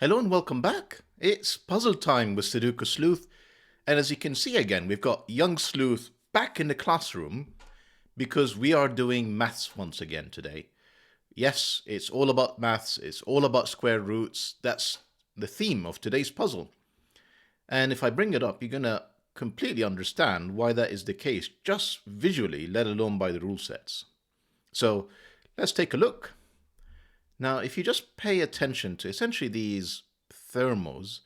Hello and welcome back. It's puzzle time with Sudoku Sleuth. And as you can see again, we've got young Sleuth back in the classroom because we are doing maths once again today. Yes, it's all about maths. It's all about square roots. That's the theme of today's puzzle. And if I bring it up, you're going to completely understand why that is the case, just visually, let alone by the rule sets. So let's take a look. Now, if you just pay attention to essentially these thermos,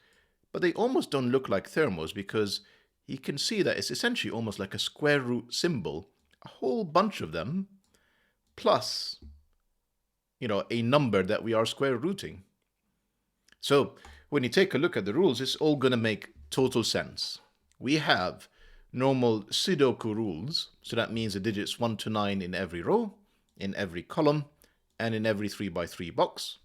but they almost don't look like thermos because you can see that it's essentially almost like a square root symbol, a whole bunch of them, plus, a number that we are square rooting. So when you take a look at the rules, it's all going to make total sense. We have normal Sudoku rules, so that means the digits 1 to 9 in every row, in every column, and in every 3 by 3 box.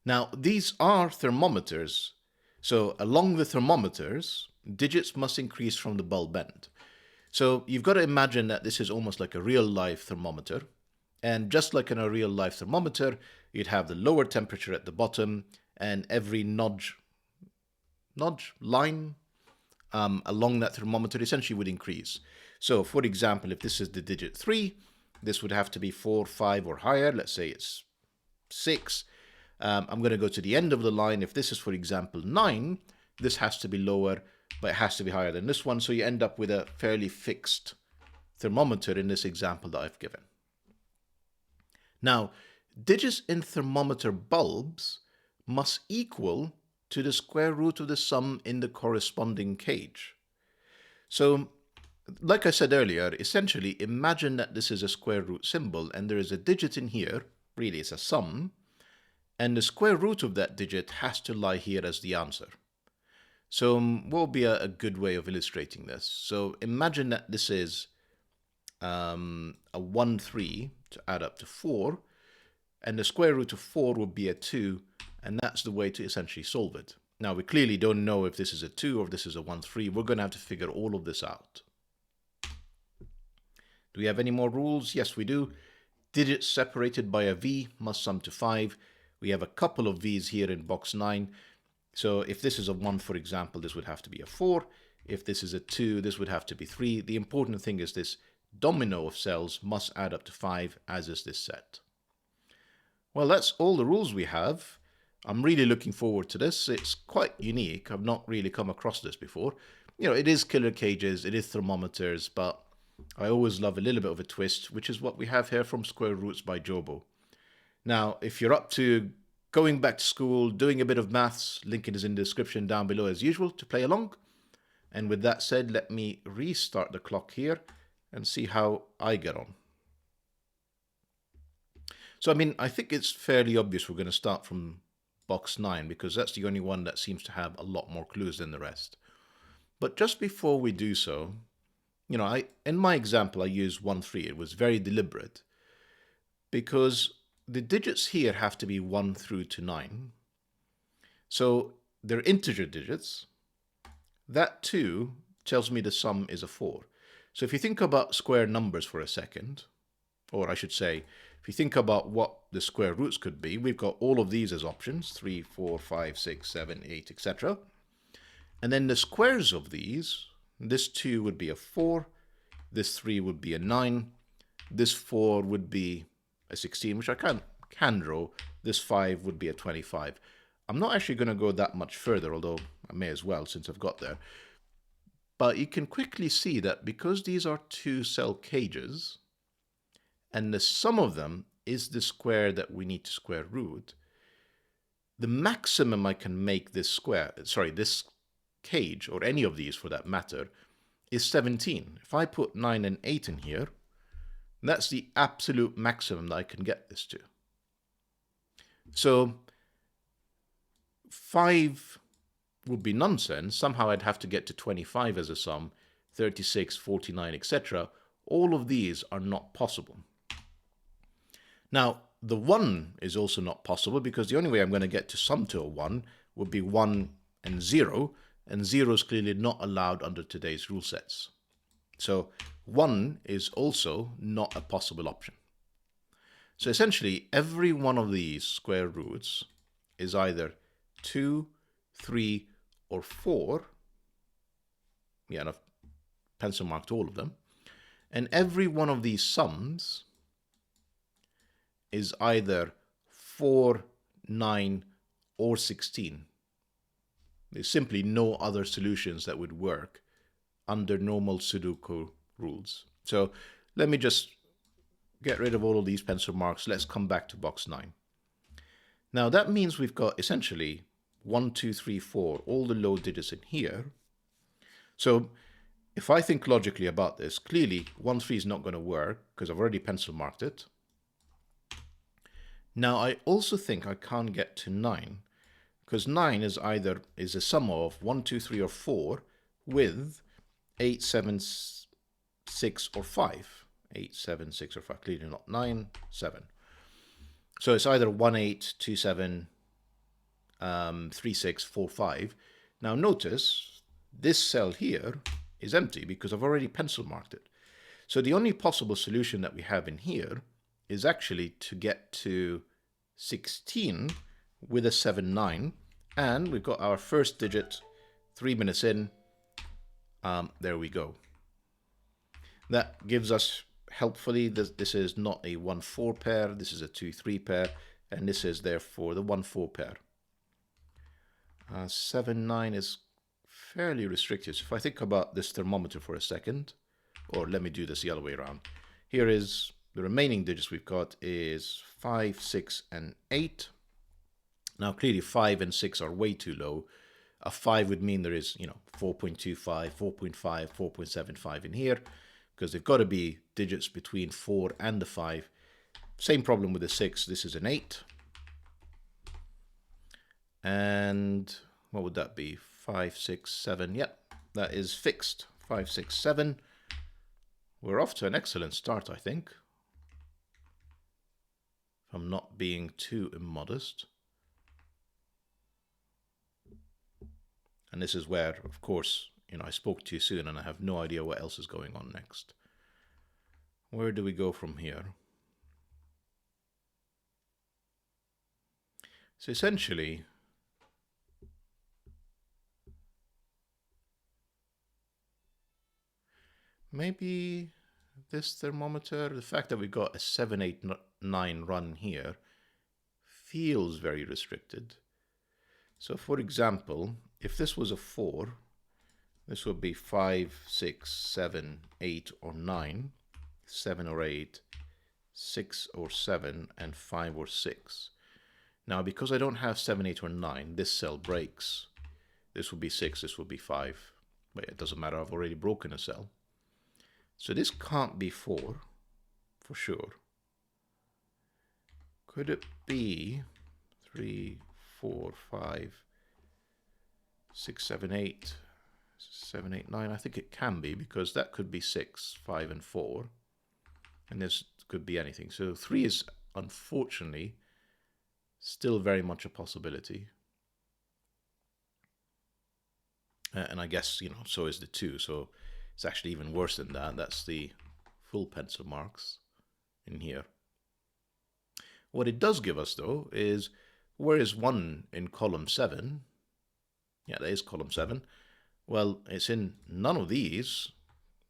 Now, these are thermometers. So along the thermometers, digits must increase from the bulb end. So you've got to imagine that this is almost like a real life thermometer. And just like in a real life thermometer, you'd have the lower temperature at the bottom, and every nudge line along that thermometer essentially would increase. So for example, if this is the digit 3, this would have to be 4, 5 or higher. Let's say it's 6. I'm going to go to the end of the line. If this is, for example, 9, this has to be lower, but it has to be higher than this one. So you end up with a fairly fixed thermometer in this example that I've given. Now, digits in thermometer bulbs must equal to the square root of the sum in the corresponding cage. So, like I said earlier, essentially imagine that this is a square root symbol and there is a digit in here, really it's a sum, and the square root of that digit has to lie here as the answer. So what will be a good way of illustrating this? So imagine that this is a 1, 3 to add up to 4, and the square root of 4 would be a 2, and that's the way to essentially solve it. Now, we clearly don't know if this is a 2 or if this is a 1, 3. We're going to have to figure all of this out. Do we have any more rules? Yes, we do. Digits separated by a V must sum to 5. We have a couple of V's here in box 9. So if this is a 1, for example, this would have to be a 4. If this is a 2, this would have to be 3. The important thing is this domino of cells must add up to 5, as is this set. Well, that's all the rules we have. I'm really looking forward to this. It's quite unique. I've not really come across this before. It is killer cages, it is thermometers, but I always love a little bit of a twist, which is what we have here from Square Roots by Jobo. Now, if you're up to going back to school, doing a bit of maths, link is in the description down below as usual to play along. And with that said, let me restart the clock here and see how I get on. So, I think it's fairly obvious we're going to start from box 9 because that's the only one that seems to have a lot more clues than the rest. But just before we do so, in my example, I used 1, 3. It was very deliberate because the digits here have to be 1 through to 9. So they're integer digits. That too tells me the sum is a 4. So if you think about square numbers for a second, or I should say, if you think about what the square roots could be, we've got all of these as options, 3, 4, 5, 6, 7, 8, etc. And then the squares of these, this 2 would be a 4, this 3 would be a 9, this 4 would be a 16, which I can draw, this 5 would be a 25. I'm not actually going to go that much further, although I may as well since I've got there. But you can quickly see that because these are 2-cell cages, and the sum of them is the square that we need to square root, the maximum I can make this cage, or any of these for that matter, is 17. If I put 9 and 8 in here, that's the absolute maximum that I can get this to. So 5 would be nonsense. Somehow I'd have to get to 25 as a sum, 36, 49, etc. All of these are not possible. Now, the 1 is also not possible because the only way I'm going to get to sum to a 1 would be 1 and 0 is clearly not allowed under today's rule sets. So 1 is also not a possible option. So essentially, every one of these square roots is either 2, 3, or 4. Yeah, and I've pencil marked all of them. And every one of these sums is either 4, 9, or 16. There's simply no other solutions that would work under normal Sudoku rules. So let me just get rid of all of these pencil marks. Let's come back to box 9. Now that means we've got essentially 1, 2, 3, 4, all the low digits in here. So if I think logically about this, clearly 1, 3 is not going to work because I've already pencil marked it. Now I also think I can't get to 9 because 9 is either a sum of 1, 2, 3, or 4 with 8, 7, 6, or 5. 8, 7, 6, or 5. Clearly not 9, 7. So it's either 1, 8, 2, 7, 3, 6, 4, 5. Now notice this cell here is empty because I've already pencil marked it. So the only possible solution that we have in here is actually to get to 16 with a 7, 9. And we've got our first digit 3 minutes in. There we go. That gives us, helpfully, this is not a 1-4 pair, this is a 2-3 pair, and this is therefore the 1-4 pair. 7-9 is fairly restricted. So if I think about this thermometer for a second, or let me do this the other way around. Here is the remaining digits we've got is 5, 6, and 8. Now clearly 5 and 6 are way too low. A 5 would mean there is, 4.25, 4.5, 4.75 in here, because they've got to be digits between 4 and the 5. Same problem with the 6. This is an 8. And what would that be? 5, 6, 7. Yep, that is fixed. 5, 6, 7. We're off to an excellent start, I think. If I'm not being too immodest. And this is where, of course, I spoke too soon and I have no idea what else is going on next. Where do we go from here? So essentially, maybe this thermometer, the fact that we got a 7, 8, 9 run here feels very restricted. So for example, if this was a 4, this would be 5, 6, 7, 8, or 9, 7 or 8, 6 or 7, and 5 or 6. Now, because I don't have 7, 8, or 9, this cell breaks. This will be 6, this will be 5. But it doesn't matter, I've already broken a cell. So this can't be 4, for sure. Could it be 3, 4, 5, 6, 7, 8, 7, 8, 9? I think it can be, because that could be 6, 5, and 4. And this could be anything. So 3 is, unfortunately, still very much a possibility. And I guess, so is the 2. So it's actually even worse than that. That's the full pencil marks in here. What it does give us, though, is where is 1 in column 7? Yeah, that is column 7. Well, it's in none of these.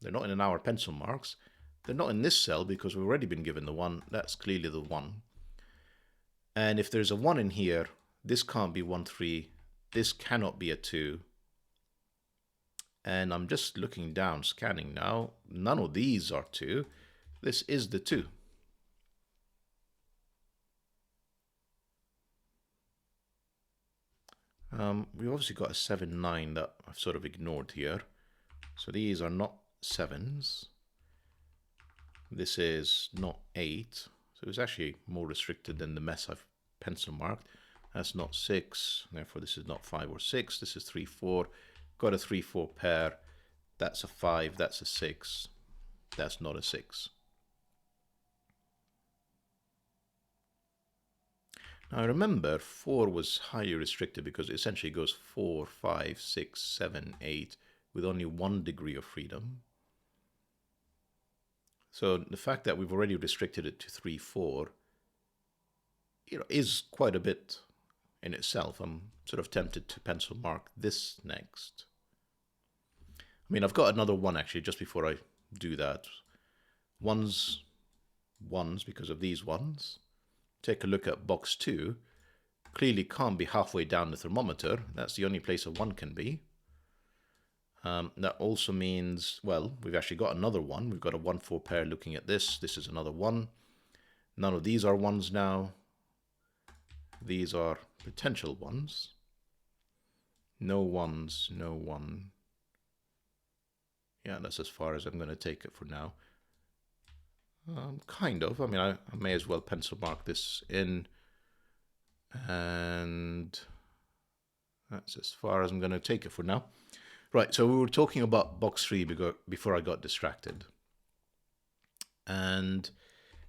They're not in our pencil marks. They're not in this cell because we've already been given the 1. That's clearly the 1. And if there's a 1 in here, this can't be 1, 3. This cannot be a 2. And I'm just looking down, scanning now. None of these are 2. This is the 2. We've obviously got a 7, 9 that I've sort of ignored here. So these are not 7s. This is not 8. So it's actually more restricted than the mess I've pencil marked. That's not 6. Therefore, this is not 5 or 6. This is 3, 4. Got a 3, 4 pair. That's a 5. That's a 6. That's not a 6. Now remember, 4 was highly restricted because it essentially goes 4, 5, 6, 7, 8 with only 1 degree of freedom. So the fact that we've already restricted it to 3, 4, is quite a bit. in itself. I'm sort of tempted to pencil mark this next. I mean, I've got another one actually just before I do that. Ones because of these ones. Take a look at box 2. Clearly can't be halfway down the thermometer. That's the only place a 1 can be. That also means, well, we've actually got another 1. We've got a 1-4 pair looking at this. This is another 1. None of these are 1s now. These are potential 1s. No 1s, no 1. Yeah, that's as far as I'm going to take it for now. Kind of. I mean, I may as well pencil mark this in. And that's as far as I'm going to take it for now. Right, so we were talking about box 3 before I got distracted. And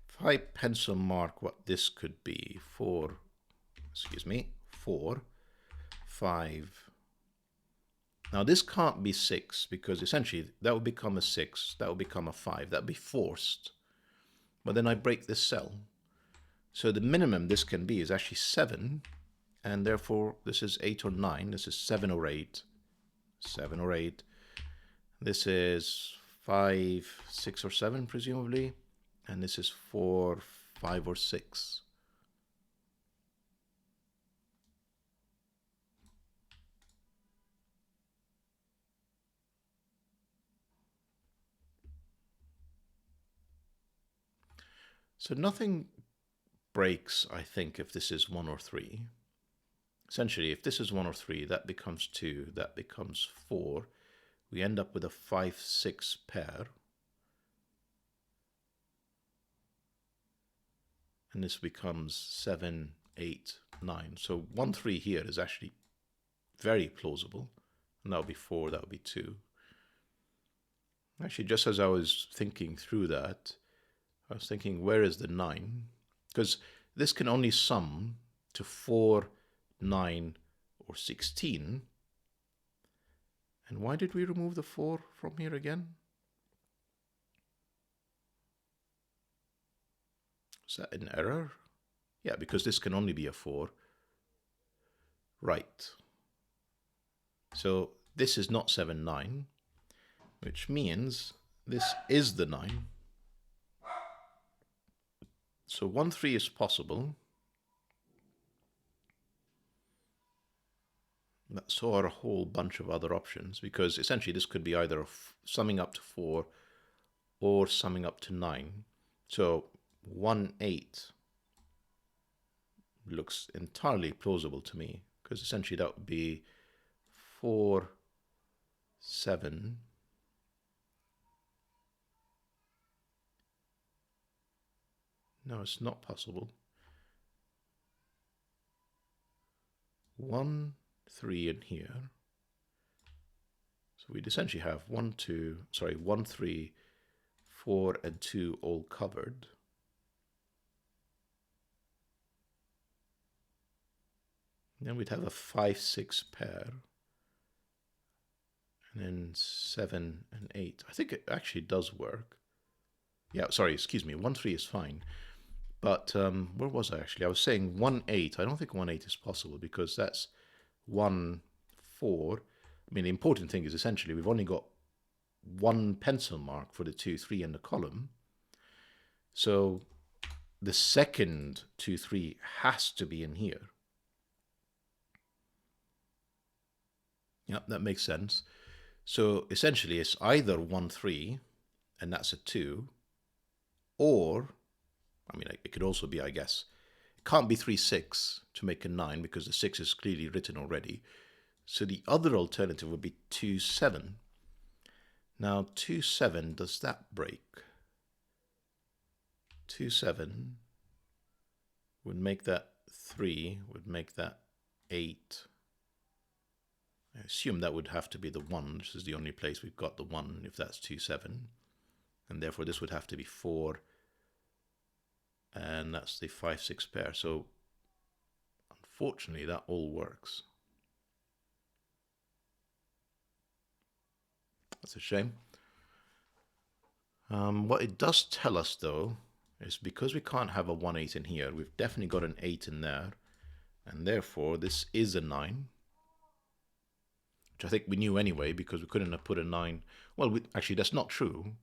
if I pencil mark what this could be, 4, 5. Now this can't be 6 because essentially that would become a 6, that would become a 5, that would be forced. But then I break this cell. So the minimum this can be is actually 7, and therefore this is 8 or 9, this is 7 or 8. 7 or 8. This is 5, 6 or 7 presumably, and this is 4, 5 or 6. So nothing breaks, I think, if this is 1 or 3. Essentially, if this is 1 or 3, that becomes 2, that becomes 4. We end up with a 5, 6 pair. And this becomes 7, 8, 9. So 1, 3 here is actually very plausible. And that would be 4, that would be 2. Actually, just as I was thinking through that, I was thinking, where is the 9? Because this can only sum to 4, 9, or 16. And why did we remove the 4 from here again? Is that an error? Yeah, because this can only be a 4. Right. So this is not 7, 9, which means this is the 9. So 1, 3 is possible. So are a whole bunch of other options, because essentially this could be either summing up to 4 or summing up to 9. So 1, 8 looks entirely plausible to me, because essentially that would be 4, 7. No, it's not possible. 1, 3 in here. So we'd essentially have 1, 3, 4, and 2 all covered. Then we'd have a 5, 6 pair. And then 7 and 8. I think it actually does work. Yeah, sorry, excuse me. 1, 3 is fine. But where was I actually? I was saying 1, 8. I don't think 1, 8 is possible because that's 1, 4. I mean, the important thing is essentially we've only got one pencil mark for the 2, 3 in the column. So the second 2, 3 has to be in here. Yeah, that makes sense. So essentially it's either 1, 3, and that's a 2, or, I mean, it could also be, I guess, it can't be 3, 6 to make a 9 because the 6 is clearly written already. So the other alternative would be 2, 7. Now 2, 7, does that break? 2, 7 would make that 3, would make that 8. I assume that would have to be the 1. This is the only place we've got the 1 if that's 2, 7. And therefore this would have to be 4. And that's the 5, 6 pair. So unfortunately that all works. That's a shame. What it does tell us though is because we can't have a 1, 8 in here, we've definitely got an 8 in there. And therefore, this is a 9. Which I think we knew anyway, because we couldn't have put a 9. Well, actually, that's not true.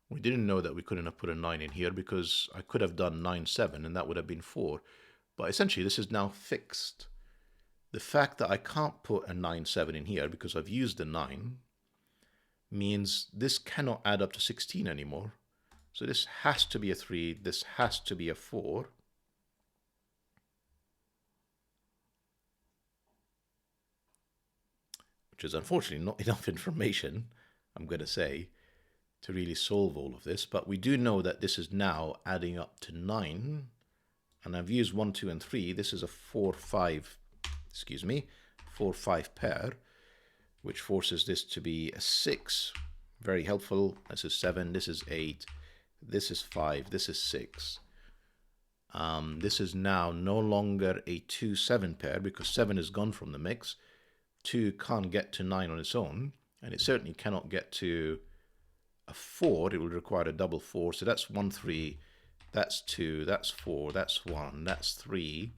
We didn't know that we couldn't have put a 9 in here, because I could have done 9, 7, and that would have been 4. But essentially, this is now fixed. The fact that I can't put a 9, 7 in here, because I've used a 9, means this cannot add up to 16 anymore. So this has to be a 3, this has to be a 4. Which is unfortunately not enough information, I'm going to say, to really solve all of this. But we do know that this is now adding up to 9. And I've used 1, 2, and 3. This is a 4, 5, 4, 5 pair, which forces this to be a 6. Very helpful. This is 7, this is 8, this is 5, this is 6. This is now no longer a 2, 7 pair, because 7 is gone from the mix. 2 can't get to 9 on its own, and it certainly cannot get to a 4. It will require a double 4. So that's 1, 3, that's 2, that's 4, that's 1, that's 3.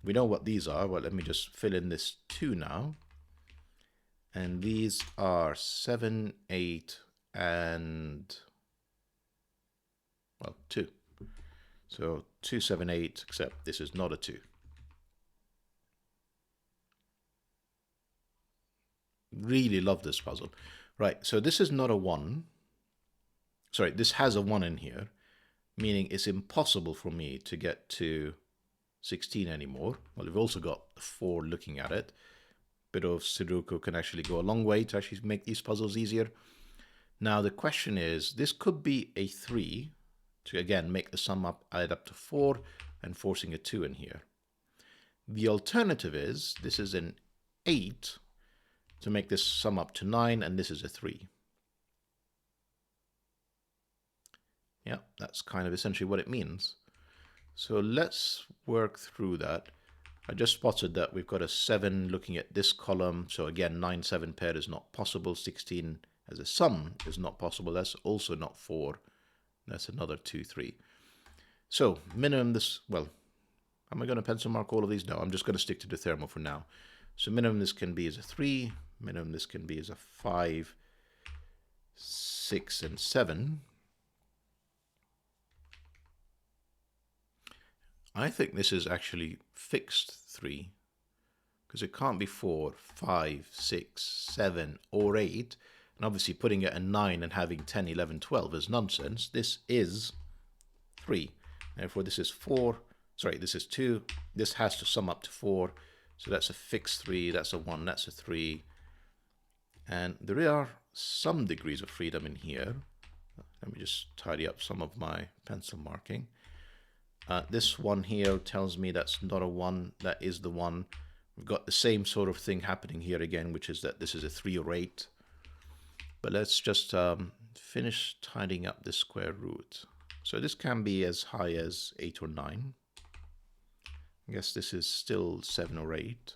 We know what these are. Well, let me just fill in this 2 now. And these are 7, 8, and, well, 2. So 2, 7, 8, except this is not a 2. Really love this puzzle. Right, so this is not a 1. Sorry, this has a 1 in here, meaning it's impossible for me to get to 16 anymore. Well, we've also got a 4 looking at it. Bit of Sudoku can actually go a long way to actually make these puzzles easier. Now the question is, this could be a 3 to again make the sum up add up to 4 and forcing a 2 in here. The alternative is this is an 8 to make this sum up to 9, and this is a 3. Yeah, that's kind of essentially what it means. So let's work through that. I just spotted that we've got a 7 looking at this column. So again, 9, 7 pair is not possible. 16 as a sum is not possible. That's also not 4. That's another 2, 3. So minimum this, well, am I going to pencil mark all of these? No, I'm just going to stick to the thermo for now. So minimum this can be as a 3. Minimum this can be as a 5, 6, and 7. I think this is actually fixed 3, because it can't be 4, 5, 6, 7, or 8. And obviously putting it at 9 and having 10, 11, 12 is nonsense. This is 3. Therefore, this is 4. Sorry, this is 2. This has to sum up to 4. So that's a fixed 3. That's a 1. That's a 3. And there are some degrees of freedom in here. Let me just tidy up some of my pencil marking. This one here tells me that's not a 1. That is the 1. We've got the same sort of thing happening here again, which is that this is a 3 or 8. But let's just finish tidying up this square root. So this can be as high as 8 or 9. I guess this is still 7 or 8.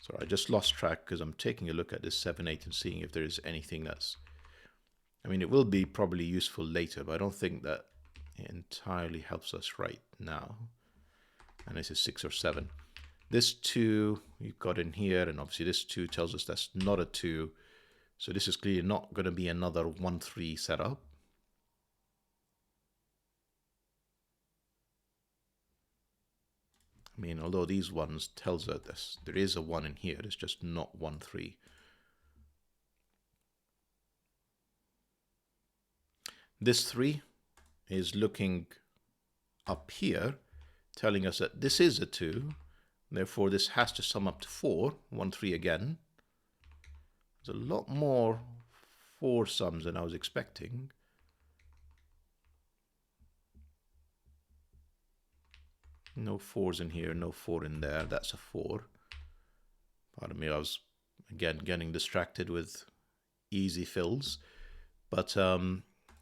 So I just lost track because I'm taking a look at this 7, 8 and seeing if there is anything that's... I mean, it will be probably useful later, but I don't think that it entirely helps us right now. And this is 6 or 7. This 2 you've got in here, and obviously this 2 tells us that's not a 2. So this is clearly not going to be another 1, 3 setup. I mean, although these ones tells us this, there is a 1 in here, it's just not 1, 3. This 3 is looking up here, telling us that this is a 2. Therefore, this has to sum up to 4. 1, 3 again. There's a lot more 4 sums than I was expecting. No 4s in here, no 4 in there. That's a 4. Pardon me, I was, again, getting distracted with easy fills. But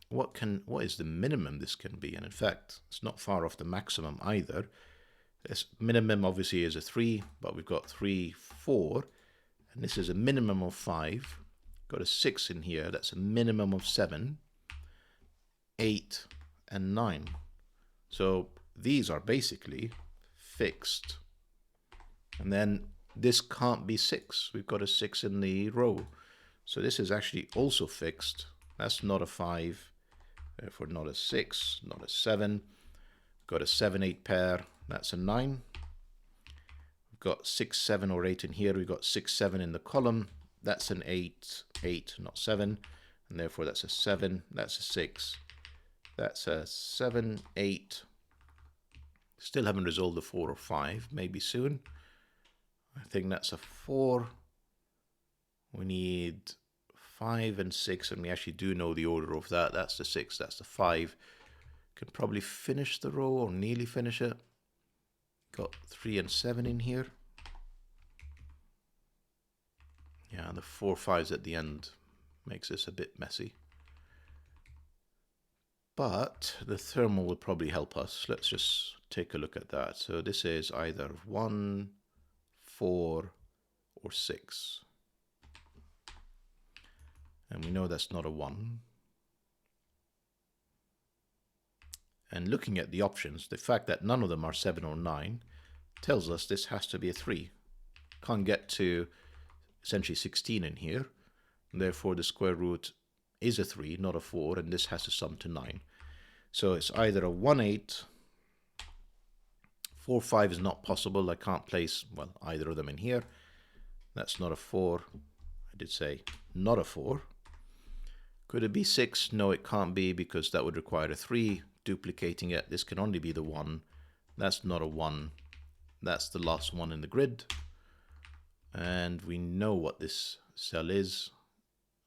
what is the minimum this can be? And in fact, it's not far off the maximum either. This minimum obviously is a 3, but we've got 3, 4. And this is a minimum of 5. Got a 6 in here. That's a minimum of 7, 8, and 9. So these are basically fixed. And then this can't be 6. We've got a 6 in the row. So this is actually also fixed. That's not a 5. Therefore not a 6, not a 7. Got a 7, 8 pair. That's a 9. We've got 6, 7 or 8 in here. We've got 6, 7 in the column. That's an 8, 8, not 7. And therefore that's a 7. That's a 6. That's a 7, 8. Still haven't resolved the 4 or 5. Maybe soon. I think that's a 4. We need 5 and 6, and we actually do know the order of that. That's the 6, that's the 5. Could probably finish the row or nearly finish it. Got 3 and 7 in here. Yeah, the 4 5s at the end makes this a bit messy. But the thermal will probably help us. Let's just take a look at that. So this is either 1, 4, or 6. And we know that's not a 1. And looking at the options, the fact that none of them are 7 or 9 tells us this has to be a 3. Can't get to essentially 16 in here. And therefore, the square root is a 3, not a 4, and this has to sum to 9. So it's either a 1, 8, 4, 5 is not possible. I can't place, well, either of them in here. That's not a 4. I did say not a 4. Could it be 6? No, it can't be, because that would require a 3. Duplicating it, this can only be the 1. That's not a 1. That's the last one in the grid. And we know what this cell is.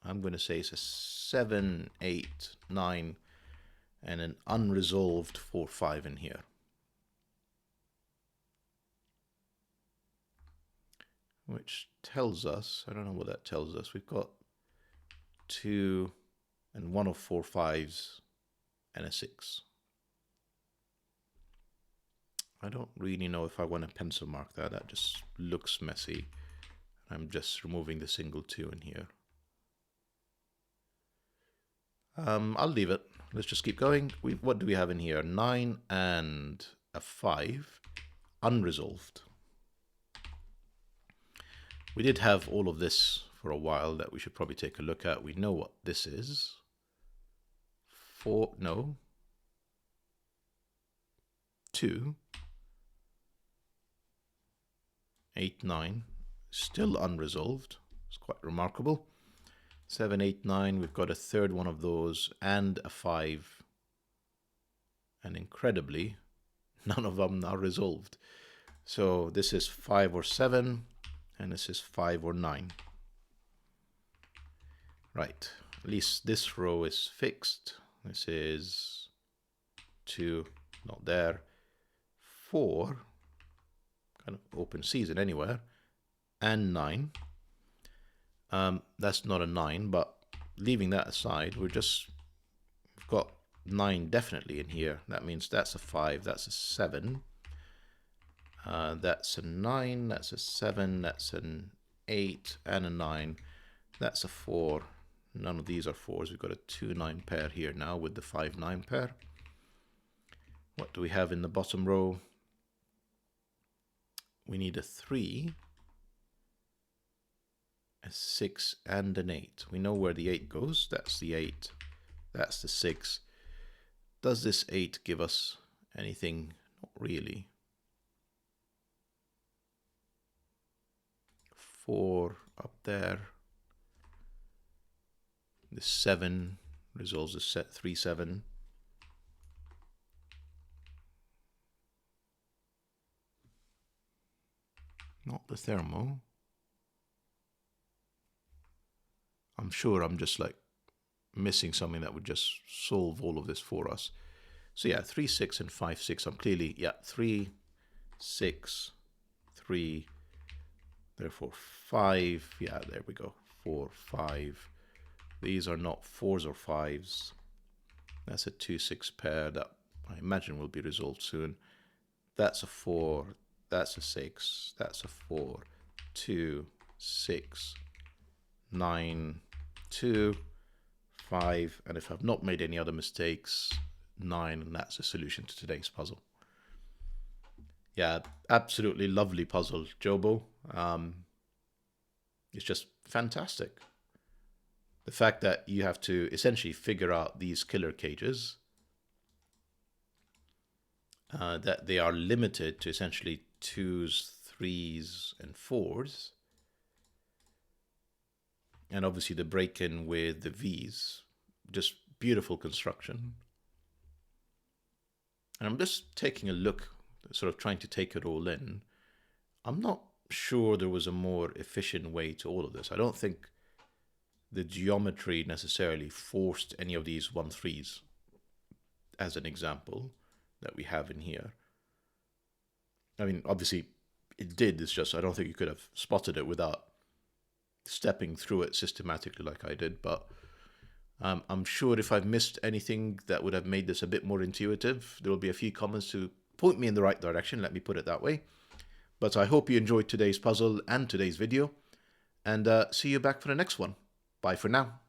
I'm going to say it's a 7, 8, 9, and an unresolved 4, 5 in here. Which tells us, I don't know what that tells us, we've got 2 and 1 of 4 5s and a 6. I don't really know if I want to pencil mark that. That just looks messy. I'm just removing the single 2 in here. I'll leave it. Let's just keep going. What do we have in here? 9 and a 5, unresolved. We did have all of this for a while that we should probably take a look at. We know what this is. 4, no. 2. 8, 9, still unresolved. It's quite remarkable. 7, 8, 9, we've got a third one of those and a 5. And incredibly, none of them are resolved. So this is 5 or 7, and this is 5 or 9. Right, at least this row is fixed. This is 2, not there. 4, kind of open season anywhere, and 9. That's not a 9, but leaving that aside, we've got 9 definitely in here. That means that's a 5, that's a 7, that's a 9, that's a 7, that's an 8, and a 9. That's a 4. None of these are 4s. We've got a 2, 9 pair here now with the 5, 9 pair. What do we have in the bottom row? We need a 3, a 6, and an 8. We know where the 8 goes. That's the 8. That's the 6. Does this 8 give us anything? Not really. 4 up there. The 7 resolves the set 3, 7. Not the thermo. I'm sure I'm just like missing something that would just solve all of this for us. So yeah, 3, 6, and 5, 6. I'm clearly, yeah, 3, 6, 3, therefore 5. Yeah, there we go. 4, 5. These are not 4s or 5s. That's a 2, 6 pair that I imagine will be resolved soon. That's a 4. That's a 6. That's a 4. 2, 6, 9, 2, 5. And if I've not made any other mistakes, 9, and that's the solution to today's puzzle. Yeah, absolutely lovely puzzle, Jobo. It's just fantastic. The fact that you have to essentially figure out these killer cages, that they are limited to essentially 2s, 3s, and 4s. And obviously the break-in with the V's. Just beautiful construction. And I'm just taking a look, sort of trying to take it all in. I'm not sure there was a more efficient way to all of this. I don't think the geometry necessarily forced any of these 1-3s, as an example, that we have in here. I mean, obviously it did. It's just I don't think you could have spotted it without stepping through it systematically like I did. But I'm sure if I've missed anything that would have made this a bit more intuitive, there will be a few comments to point me in the right direction, let me put it that way. But I hope you enjoyed today's puzzle and today's video, and see you back for the next one. Bye for now.